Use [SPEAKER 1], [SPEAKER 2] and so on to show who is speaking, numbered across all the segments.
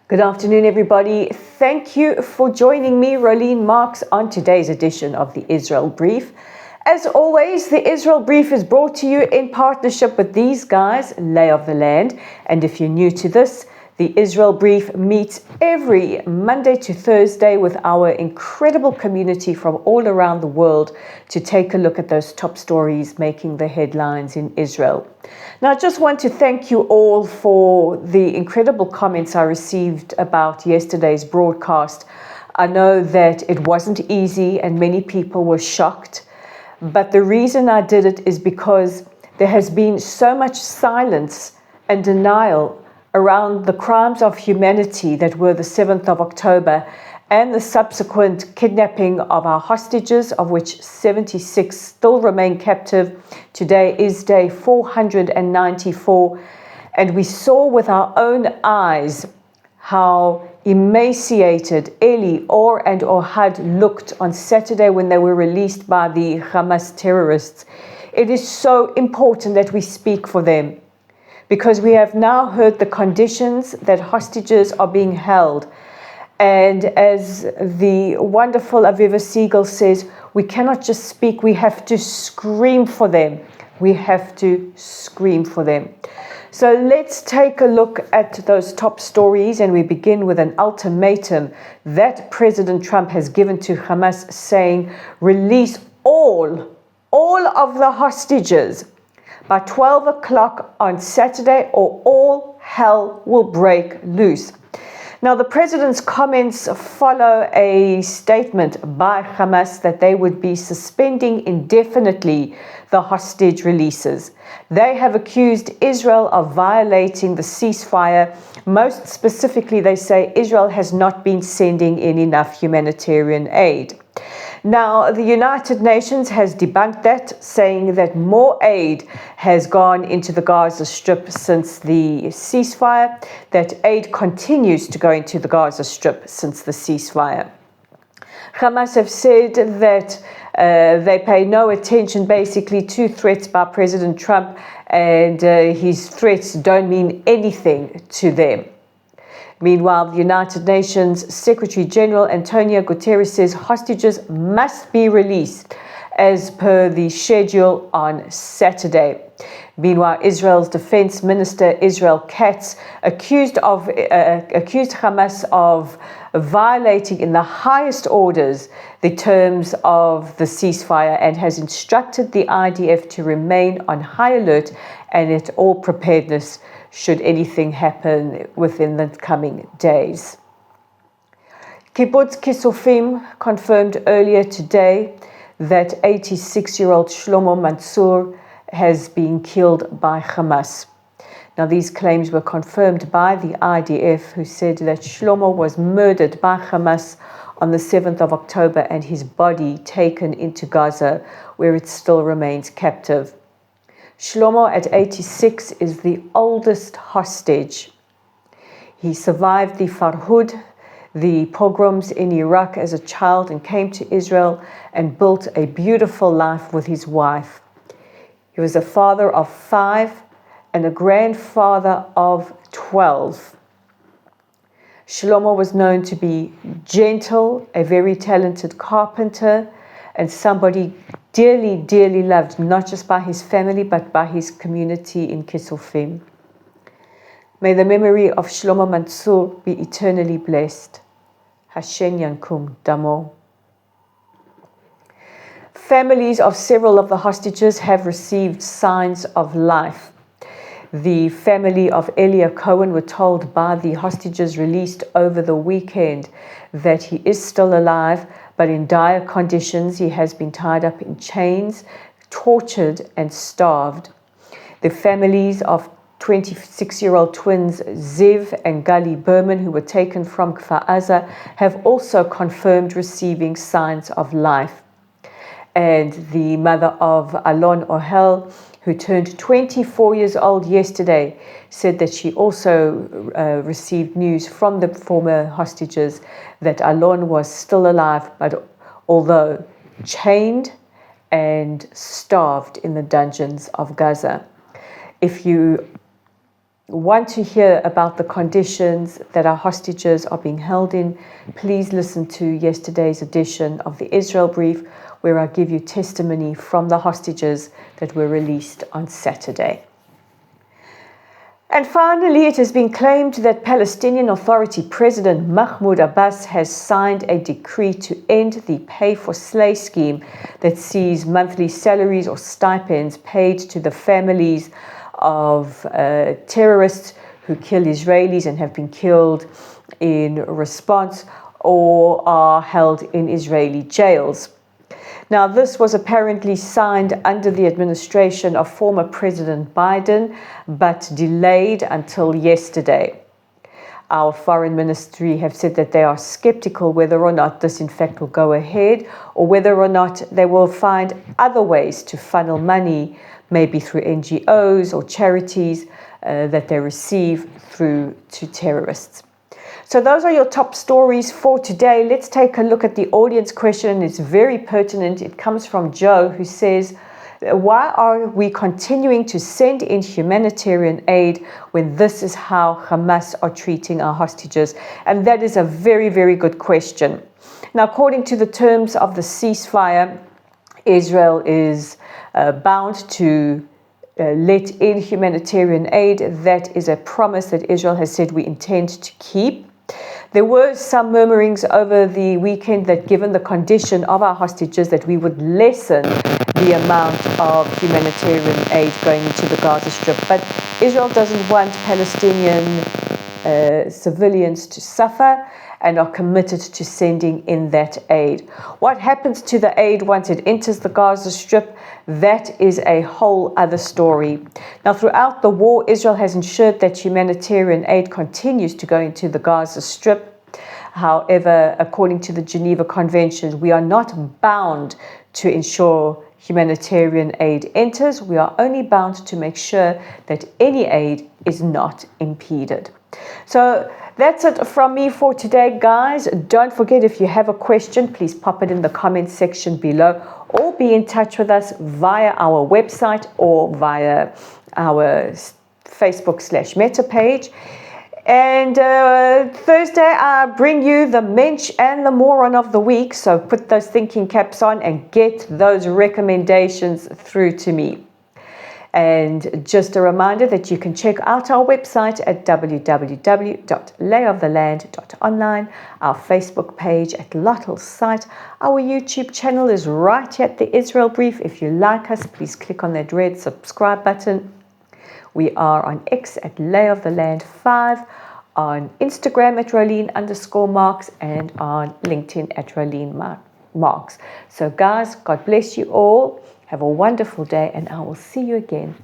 [SPEAKER 1] Good afternoon, everybody. Thank you for joining me, Rolene Marks, on today's edition of the Israel Brief. As always, the Israel Brief is brought to you in partnership with these guys, Lay of the Land. And if you're new to this, the Israel Brief meets every Monday to Thursday with our incredible community from all around the world to take a look at those top stories making the headlines in Israel. Now, I just want to thank you all for the incredible comments I received about yesterday's broadcast. I know that it wasn't easy and many people were shocked, but the reason I did it is because there has been so much silence and denial around the crimes of humanity that were the 7th of October and the subsequent kidnapping of our hostages, of which 76 still remain captive. Today is day 494, and we saw with our own eyes how emaciated Eli, Or, and Ohad looked on Saturday when they were released by the Hamas terrorists. It is so important that we speak for them, because we have now heard the conditions that hostages are being held. And as the wonderful Aviva Siegel says, we cannot just speak, we have to scream for them. We have to scream for them. So let's take a look at those top stories, and we begin with an ultimatum that President Trump has given to Hamas, saying, release all of the hostages by 12 o'clock on Saturday, or all hell will break loose. Now, the president's comments follow a statement by Hamas that they would be suspending indefinitely the hostage releases. They have accused Israel of violating the ceasefire. Most specifically, they say Israel has not been sending in enough humanitarian aid. Now, the United Nations has debunked that, saying that more aid has gone into the Gaza Strip since the ceasefire, that aid continues to go into the Gaza Strip since the ceasefire. Hamas have said that they pay no attention basically to threats by President Trump, and his threats don't mean anything to them. Meanwhile, the United Nations Secretary General Antonio Guterres says hostages must be released as per the schedule on Saturday. Meanwhile, Israel's Defense Minister Israel Katz accused Hamas of violating in the highest orders the terms of the ceasefire, and has instructed the IDF to remain on high alert and at all preparedness should anything happen within the coming days. Kibbutz Kisufim confirmed earlier today that 86-year-old Shlomo Mansour has been killed by Hamas. Now, these claims were confirmed by the IDF, who said that Shlomo was murdered by Hamas on the 7th of October and his body taken into Gaza, where it still remains captive. Shlomo, at 86, is the oldest hostage. He survived the Farhud, the pogroms in Iraq, as a child, and came to Israel and built a beautiful life with his wife. He was a father of 5 and a grandfather of 12. Shlomo was known to be gentle, a very talented carpenter, and somebody dearly, dearly loved, not just by his family, but by his community in Kisufim. May the memory of Shlomo Mansour be eternally blessed. Hashem Yankum Damo. Families of several of the hostages have received signs of life. The family of Elia Cohen were told by the hostages released over the weekend that he is still alive, but in dire conditions. He has been tied up in chains, tortured and starved. The families of 26-year-old twins Ziv and Gali Berman, who were taken from Kfar Aza, have also confirmed receiving signs of life. And the mother of Alon Ohel, who turned 24 years old yesterday, said that she also received news from the former hostages that Alon was still alive, but although chained and starved in the dungeons of Gaza. If you want to hear about the conditions that our hostages are being held in, please listen to yesterday's edition of the Israel Brief, where I give you testimony from the hostages that were released on Saturday. And finally, it has been claimed that Palestinian Authority President Mahmoud Abbas has signed a decree to end the pay-for-slay scheme that sees monthly salaries or stipends paid to the families of terrorists who kill Israelis and have been killed in response or are held in Israeli jails. Now, this was apparently signed under the administration of former President Biden, but delayed until yesterday. Our foreign ministry have said that they are skeptical whether or not this in fact will go ahead, or whether or not they will find other ways to funnel money, maybe through NGOs or charities that they receive through to terrorists. So those are your top stories for today. Let's take a look at the audience question. It's very pertinent. It comes from Joe, who says, why are we continuing to send in humanitarian aid when this is how Hamas are treating our hostages? And that is a very, very good question. Now, according to the terms of the ceasefire, Israel is bound to let in humanitarian aid. That is a promise that Israel has said we intend to keep. There were some murmurings over the weekend that given the condition of our hostages that we would lessen the amount of humanitarian aid going into the Gaza Strip. But Israel doesn't want Palestinian civilians to suffer and are committed to sending in that aid. What happens to the aid once it enters the Gaza Strip? That is a whole other story. Now, throughout the war, Israel has ensured that humanitarian aid continues to go into the Gaza Strip. However, according to the Geneva Conventions, we are not bound to ensure humanitarian aid enters. We are only bound to make sure that any aid is not impeded. So that's it from me for today, guys. Don't forget, if you have a question, please pop it in the comment section below, or be in touch with us via our website or via our Facebook/Meta page. And Thursday, I bring you the mensch and the moron of the week. So put those thinking caps on and get those recommendations through to me. And just a reminder that you can check out our website at www.layoftheland.online, our Facebook page at Lottle's site. Our YouTube channel is right here at the Israel Brief. If you like us, please click on that red subscribe button. We are on X at layoftheland5, on Instagram at Rolene_Marks, and on LinkedIn at Rolene Marks. So guys, God bless you all. Have a wonderful day, and I will see you again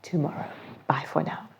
[SPEAKER 1] tomorrow. Bye for now.